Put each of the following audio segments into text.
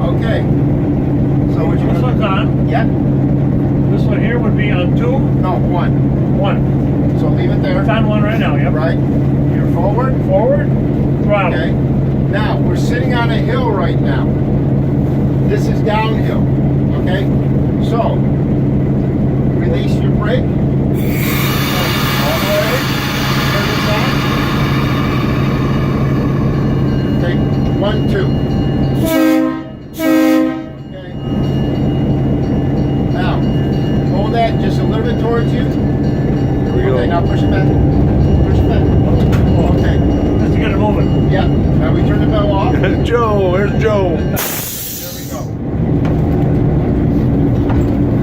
Okay. So would you? This one's on. Yeah. This one here would be on 2? No, 1. 1. So leave it there. It's on 1 right now, yep. Right. You're forward. Forward. Throttle. Okay. Now, we're sitting on a hill right now. This is downhill. Okay? So, release your brake. All the way. Turn this on. Okay. 1, 2. Okay. Now, hold that just a little bit towards you. Here we Okay, go. now push it back. Push it back. Okay. Just to get it moving. Yeah. Now we turn the bell off. Joe, where's Joe? There we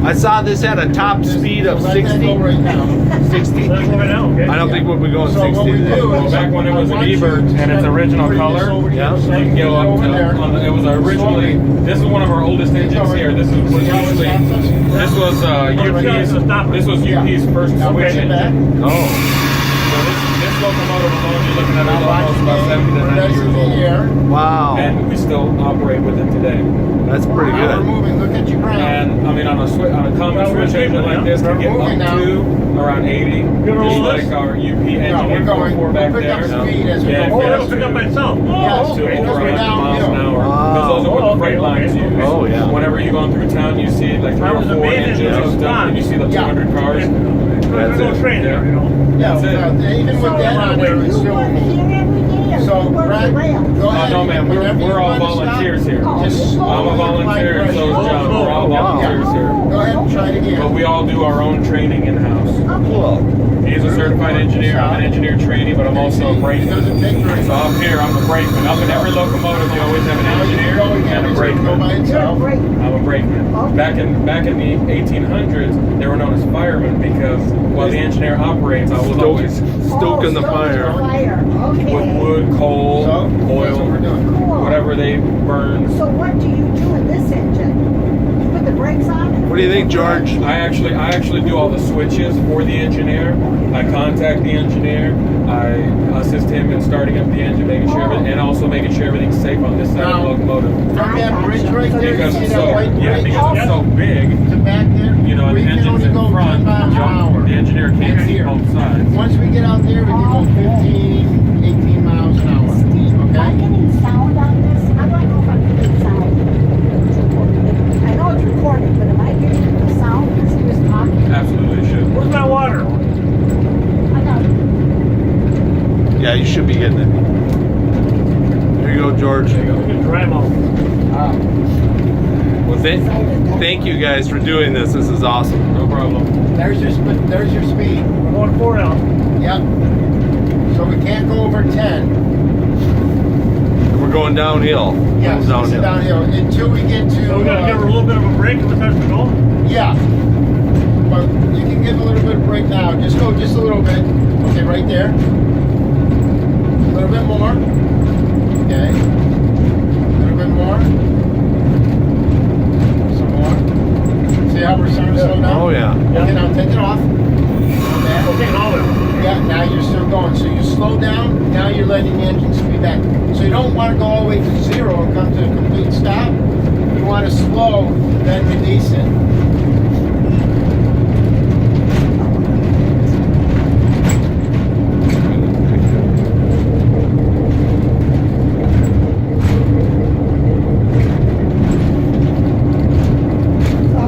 go. I saw this had a top speed of Let that 60. go right now. 60. Let's move it now, okay? I don't think we'll be going So 60 what we today. do Well, is back when it was I an want you E-Bird to and its start original bringing this color, over to yeah, the you side. You can go up Over to, there. it was originally, this is one of our oldest engines here. This was usually, this was UP's, this was UP's first Now switch push it back. engine. Oh, So this locomotive alone, you're looking at Now watch almost about again. 70 to We're 90 years resting in the old. air. wow. And we still operate with it today. That's pretty Now we're good. moving. Look at your ground. And I mean, on a common Well, we're switch engine like this, can get We're up moving now. to around 80, Give it a just little like lift. our UP No, engine we're going. 4 back We'll pick up there. speed as we Yeah, go. Oh, yeah. it'll pick up by itself. Yes, Oh, To okay. over 100 miles an downhill. hour. Wow. Because those are what the freight Okay, lines okay. use. Oh, yeah. Whenever you're going through town, you see like 3 That or was 4 amazing. engines Yeah. and stuff, and you see the Yeah. 200 cars. There's no it. train there, you know. Yeah, That's it. even with that on there, it's still moving. So, Brad, go ahead. No, man, Whenever you we're all wanna stop, volunteers here. Just I'm a volunteer, and so is John. We're all volunteers here. Go ahead and try it But again. we all do our own training in-house. Cool. He's a certified engineer. I'm an engineer trainee, but I'm also a It brakeman. doesn't take very So up here, I'm a brakeman. Up in every locomotive, you always have an engineer and a Go by brakeman. itself. I'm a brakeman. Back in the 1800s, they were known as firemen because while the engineer operates, I was always Stoking the fire. with wood, coal, So, that's what we're oil, doing. whatever they burn. So what do you do in this engine? You put the brakes on? What do you think, George? I actually do all the switches for the engineer. I contact the engineer. I assist him in starting up the engine, making sure everything, and also making sure everything's safe on this side of the locomotive. From that bridge right there, you Because see it's that so white bridge? because it's so big, To back there, you know, and we the can engine's only in go 10 front. miles an hour. The engineer can't see Here. both sides. Once we get out there, we can go 15, 18 miles an hour. Am I Okay? getting sound on this? How do I know if I'm getting sound? I know it's recorded, but am I getting the sound as he was talking? Absolutely should. Where's my water? I got it. Yeah, you should be getting it. There you go, George. We can dry them out. Well, thank you guys for doing this. This is awesome. No problem. There's your speed. We're going 4 now. Yep. So we can't go over 10. And we're going downhill. Yes, this is downhill. Until we get to... So we gotta give her a little bit of a break if it starts to go. Yeah. But you can give a little bit of break now. Just go just a little bit. Okay, right there. A little bit more. Okay. A little bit more. Some more. See how we're starting to slow down? Oh, yeah. Okay, now take it off. Okay. Okay, and all that. Yeah, now you're still going. So you slow down, now you're letting the engine speed back. So you don't want to go all the way to 0 and come to a complete stop. You want to slow, then release it.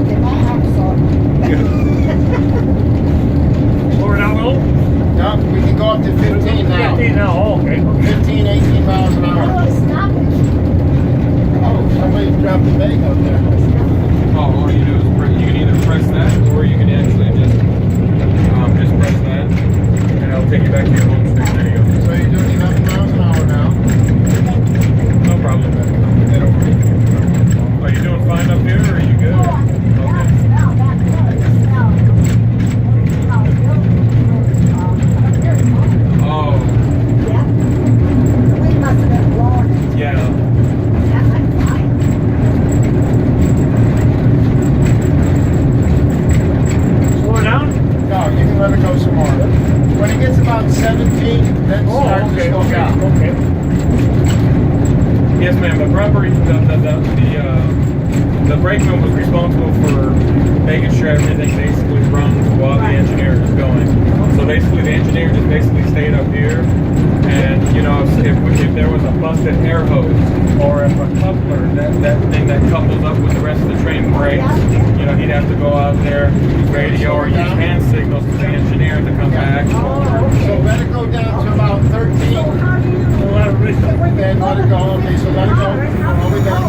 Okay, my arm's sore. Slow her down a little. No, we can go up to 15 now. 15 now, oh, okay. 15, 18 miles an How do hour. I stop it? Oh, somebody dropped the bag out there. Oh, all you do is you can either press that or you can actually just press that, and it'll take you back to your home stick. There you go. So you're doing 11 miles an hour now. No problem. Get over it. Are you doing fine up here, or are you good? Oh, that smell, that good smell. Oh, Yeah. We must have been blowing it. yeah. That's like fire. Slow her down. No, you can let it go some more. When it gets about 17, then Oh, start to okay, slow okay, down. okay. Yes, ma'am. The the brakeman was responsible for making sure everything basically runs while the engineer is going. So basically, the engineer just basically stayed up here, and you know, if there was a busted air hose or if a coupler, that thing that couples up with the rest of the train breaks, you know, he'd have to go out there, radio or use hand signals to the engineer to come back. So let it go down to about 13. So how do you? Then let it go. Okay, so let it go all the way down.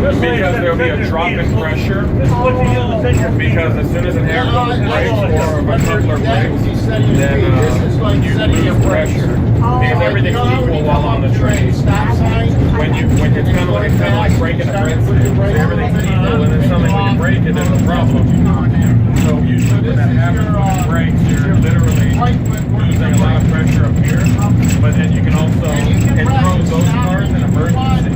Because there'll be a drop in pressure. Because as soon as an air hose breaks or if a coupler breaks, then you lose pressure. Because everything's equal while on the train. When it's kind of like breaking a bread stick. So everything's equal, and then suddenly when you break it, there's a problem. So usually when that happens, when it breaks, you're literally losing a lot of pressure up here. But then you can also, it throws those cars in emergency.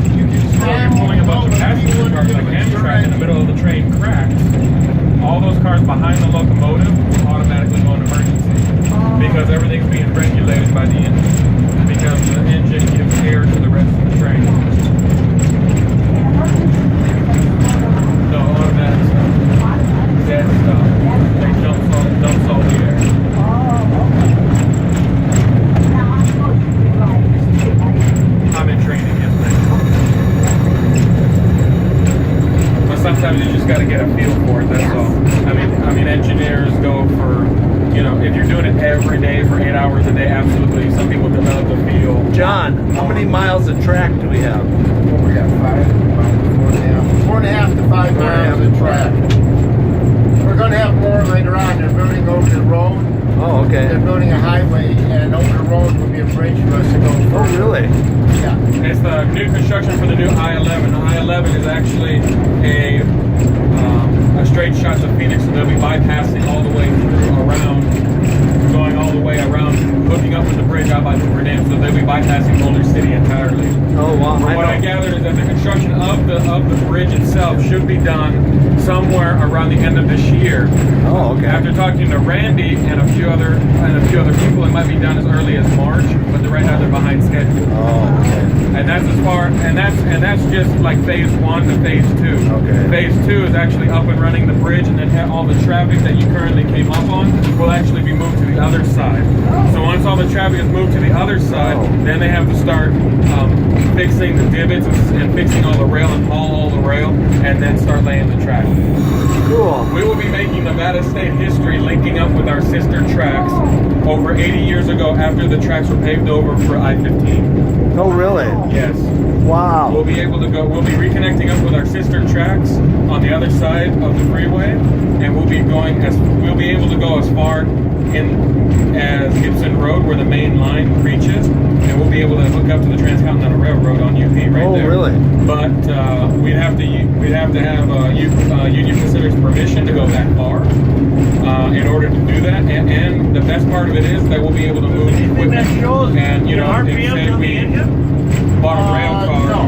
So if you're pulling a bunch of passenger cars like Amtrak in the middle of the train cracks, all those cars behind the locomotive will automatically go into emergency. Because everything's being regulated by the engine. Because the engine gives air to the rest of the train. So all of that stuff, dead stuff, they dumps all the air. I'm in training, yes ma'am. But sometimes you just got to get a feel for it, that's all. I mean engineers go for, you know, if you're doing it every day for 8 hours a day, absolutely. Some people develop a feel. John, how many miles of track do we have? We got 4.5 to 5 miles of track. We're going to have more later on. They're building over the road. Oh, okay. They're building a highway, and over the road will be a bridge for us to go Oh, through. really? Yeah. It's the new construction for the new I-11. The I-11 is actually a straight shot to Phoenix, so they'll be bypassing all the way through around, going all the way around, hooking up with the bridge out by Hoover Dam, so they'll be bypassing Boulder City entirely. Oh, wow. From what I gathered is that the construction of the bridge itself should be done somewhere around the end of this year. Oh, okay. After talking to Randy and a few other people, it might be done as early as March, but right now they're behind schedule. Oh, okay. And that's as far, and that's just like phase 1 to phase 2. Okay. Phase 2 is actually up and running the bridge, and then all the traffic that you currently came up on will actually be moved to the other side. So once all the traffic is moved to the other side, then they have to start fixing the divots and fixing all the rail and haul all the rail, and then start laying the track. Cool. We will be making Nevada State history, linking up with our sister tracks over 80 years ago after the tracks were paved over for I-15. Oh, really? Yes. Wow. We'll be able to go, we'll be reconnecting up with our sister tracks on the other side of the freeway, and we'll be able to go as far in as Gibson Road where the main line reaches, and we'll be able to hook up to the Transcontinental Railroad on UP right there. Oh, really? But we'd have to have Union Pacific's permission to go that far in order to do that. And the best part of it is that we'll be able to move equipment. And you know, RPM we bought a rail car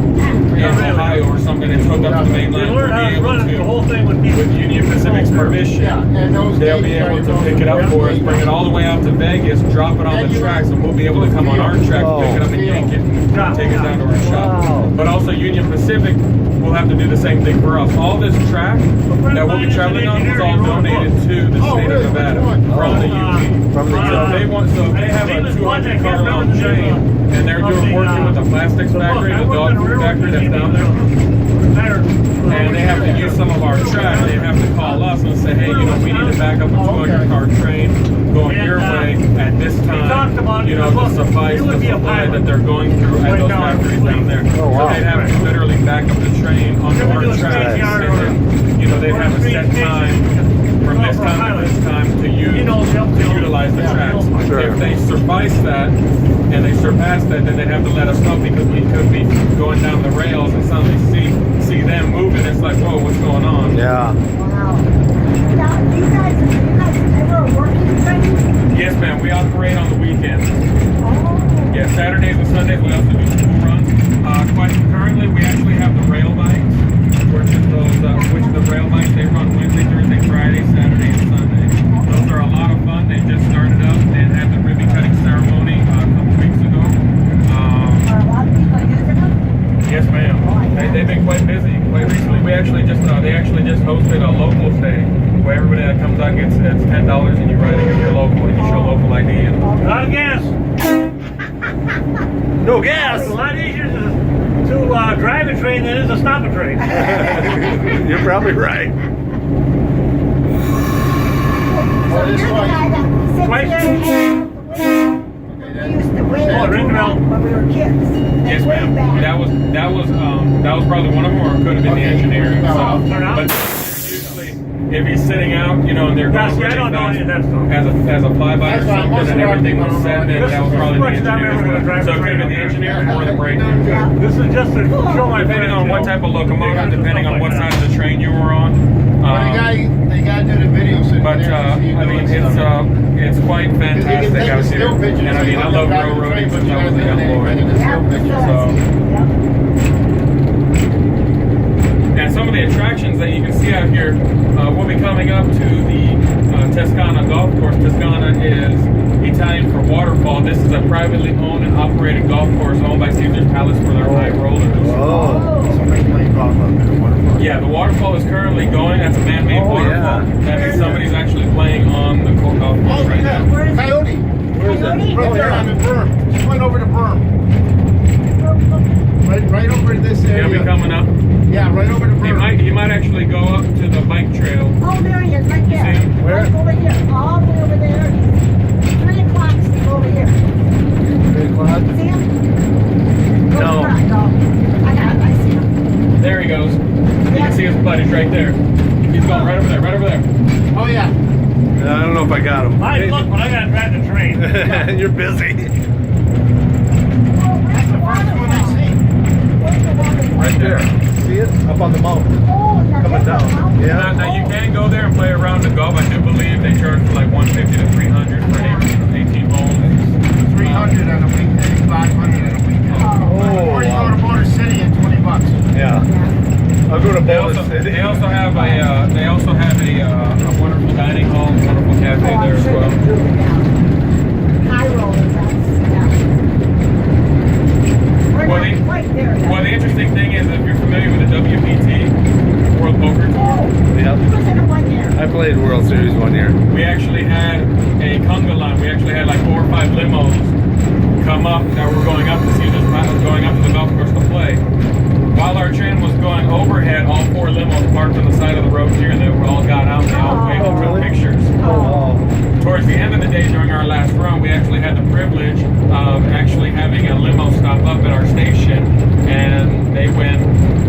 in Ohio or something and hooked up to the main They line, learn how to run the whole thing with people. with Union Pacific's permission, Yeah, and those they'll be gates able are to going pick it up for us, bring it all the way out to Vegas, drop it on the tracks, and we'll be able to come on our track, pick it up and yank it, and take it down to our shop. Wow. But also Union Pacific will have to do the same thing for us. All this track that we'll be traveling on was all donated to the state of Nevada from the UP. From the So if they have a 200 car long train and they're working with the plastics factory, the dog food factory that's down there, and they have to use some of our track, they have to call us and say, hey, you know, we need to back up a 200 car train going your way at this time, you know, to suffice the supply that they're going through at those factories down there. Oh, wow. So they'd have to literally back up the train onto our tracks, and then, you know, they'd have a set time from this time to this time to utilize the tracks. Sure. If they surpass that, then they'd have to let us know, because we could be going down the rails and suddenly see them moving. It's like, whoa, what's going on? Yeah. Wow. Now, you guys ever working train? Yes, ma'am. We operate on the weekends. Oh. Yeah, Saturdays and Sundays we also do school runs. Currently, we actually have the rail bikes, which are the rail bikes. They run Wednesday, Thursday, Friday, Saturday, and Sunday. Those are a lot of fun. They just started up and had the ribbon cutting ceremony a couple weeks ago. Are a lot of people using them? they've been quite busy quite recently. They actually just hosted a local day where everybody that comes out gets it's $10 and you ride it if you're local and you show local ID. And Not a gas. No gas. It's a lot easier to drive a train than it is to stop a train. You're probably right. So this you're the way. guy that sits Twice. there and we used to wait Oh, ring the bell. when we were kids. yes, Way ma'am. back. That was probably one of them, or it could have been the engineer himself. Turn out. But usually, if he's sitting out, you know, and they're Yeah, going see, I really don't know fast any of that stuff. as a flyby or That's why most something, and of our everything people was don't set, know then this that was is probably the the first time engineer. ever gonna drive So a it could have been the train. engineer or the brakeman. Yeah. This is just to show my Depending friends, on what you know. type of locomotive, depending on what side of the train you were on. Well, they got to do the video so you But can actually see I mean, doing stuff. it's quite fantastic take a out still here, picture, and I so mean, you I look love back at the railroading train, since but I you was a gotta young do boy. anything in the still picture. So, Yep. and some of the attractions that you can see out here, we'll be coming up to the Toscana golf course. Toscana is Italian for waterfall. This is a privately owned and operated golf course owned by Caesar's Palace for their high rollers. Oh. Somebody playing golf up there. Wonderful. Yeah, the waterfall is currently going. That's a man-made Oh, waterfall. yeah. That means somebody's actually playing on the golf course Oh, right now. yeah. Coyote. Where is Coyote? it? Right there on the berm. Just went over the berm. Right over to this He'll be area. coming up. Yeah, right over the berm. He might actually go up to the bike trail. Oh, there he is, right there. See him? Where? Right over here, all the way over there. 3 o'clock, still over here. 3 o'clock? See him? Go No. front, go. I see him. There he goes. You can see his buddies right there. He's going right over there, right over there. Oh, yeah. I don't know if I got him. I look, but I gotta drive the train. You're busy. Oh, where's the First one I waterfall? see. Where's the waterfall? Right there. See it? Up on the mountain. Oh, now Coming there's a down. mountain. Yeah. Now you can go there and play around the golf. I do believe they charge for like 150 to 300 for 18 holes. 300 on a weekday, 500 on a weekend. Oh, Or you go wow. to Motor City at 20 bucks. Yeah. I'll go to They Boulder also, City. they also have a wonderful dining hall, wonderful cafe Oh, there as well. High roller, yeah. We're Well, not quite there yet. Well, the interesting thing is, if you're familiar with the WPT, World Poker Tour, Oh, Yep. he was in it 1 year. I played World Series one year. we actually had a conga line. We actually had like 4 or 5 limos come up that were going up to Caesar's Palace, going up to the golf course to play. While our train was going overhead, all 4 limos parked on the side of the road here, and they were all got out and they all waved and took pictures. Oh. Towards the end of the day, during our last run, we actually had the privilege of actually having a limo stop up at our station, and they went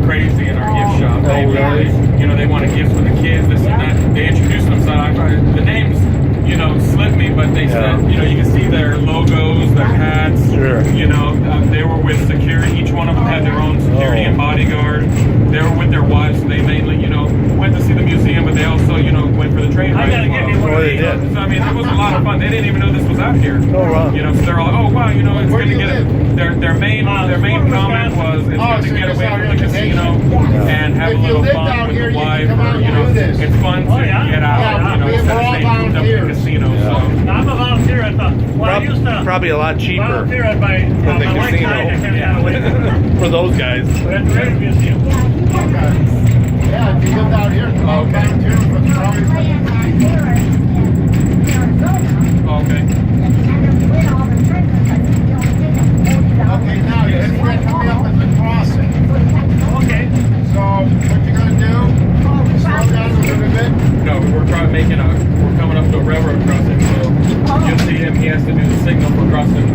crazy in our gift shop. They Oh, really? you know, they wanted gifts for the kids, this and that. They introduced themselves. The names, you know, slipped me, but they said, you know, you can see their logos, their hats. Sure. You know, they were with security. Each one of them had their own security and bodyguard. They were with their wives, so they mainly, you know, went to see the museum, but they also, you know, went for the train I ride gotta as get me well. one Oh, of they these. did. So I mean, it was a lot of fun. They didn't even know this was out here. Oh, wow. You know, so they're all, oh wow, you know, it's Where good do to you get it. live? Their main comment was it's Oh, good so to get you're away just from out the on casino vacation. and have If a you little live fun down with here, the you can wife, come or out you and know, do this. it's fun to Oh, yeah. get out, Yeah, you know, we're instead of all staying cooped up in the volunteers. casino. So. I'm a volunteer at the, well, I used to Probably a lot cheaper volunteer at my, than the my wife's casino. side, I kind of got away from it. for those guys. We're at the Raiders Museum. Yeah, he was nice. Yeah, if you lived out here, volunteer for the You know, I was playing here in Arizona, Okay. and then win all the tournaments. I think the only thing that $40. Okay, now you're coming up at the crossing. So you have to go. Okay. So what you're gonna do, Oh, we slow crossed down a the- little bit. No, we're coming up to a railroad crossing, so you'll see him. He has to do the signal for crossing.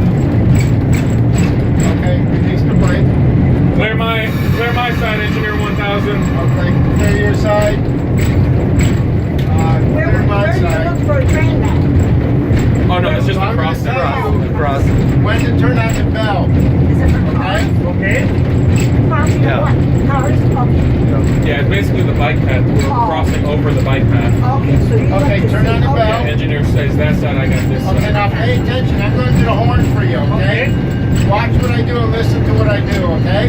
Okay, release the brake. Clear my side, engineer 1000. Okay, clear your side. Where Clear my do you side. look for a train at? Oh no, it's just a I'm gonna crossing. say- Cross. When to turn on the bell. Is it for cars? Okay? Okay. Crossing Yeah. what? Cars? Okay. Yeah, it's basically the bike path. We're crossing over the bike path. Okay, so you Okay, look to turn see- on the okay. bell. Engineer says that side, I got this Okay, side. now pay attention. I'm going to do the horn for you, okay? Watch what I do and listen to what I do, okay?